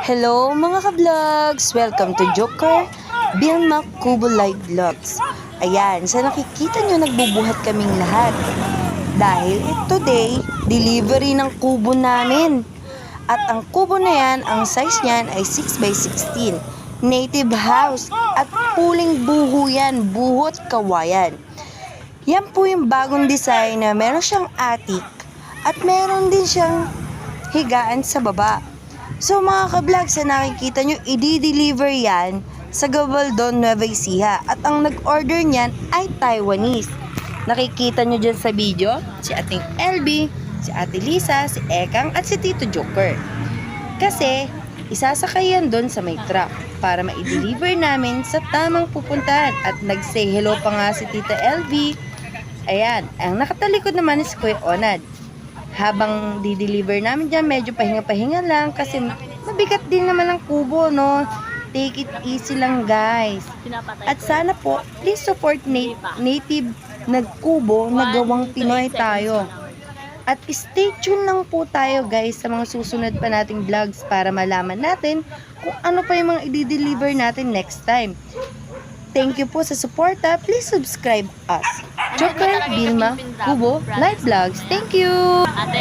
Hello mga ka-vlogs! Welcome to Joker Vilma Kubo Live Vlogs. Ayan, sa nakikita nyo nagbubuhat kaming lahat. Dahil today, delivery ng kubo namin. At ang kubo na yan, ang size niyan ay 6x16. Native house at puling buho yan, buhot kawayan. Yan po yung bagong design na meron siyang attic at meron din siyang higaan sa baba. So mga ka-vlog, sa nakikita nyo, i-deliver yan sa Gabaldon, Nueva Ecija. At ang nag-order niyan ay Taiwanese. Nakikita nyo dyan sa video, si ating LB, si ate Lisa, si Ekang, at si Tito Joker. Kasi, isasakay yan doon sa may truck para ma-deliver namin sa tamang pupuntahan. At nag-say hello pa nga si Tita LB. Ayan, ang nakatalikod naman is Kuya Onad. Habang di-deliver namin dyan, medyo pahinga-pahinga lang kasi mabigat din naman ang kubo, no? Take it easy lang, guys. At sana po, please support native nagkubo na gawang Pinoy tayo. At stay tuned lang po tayo, guys, sa mga susunod pa nating vlogs para malaman natin kung ano pa yung mga i-deliver natin next time. Thank you po sa suporta. Please subscribe us. Joker Vilma Kubo Live Vlogs. Thank you!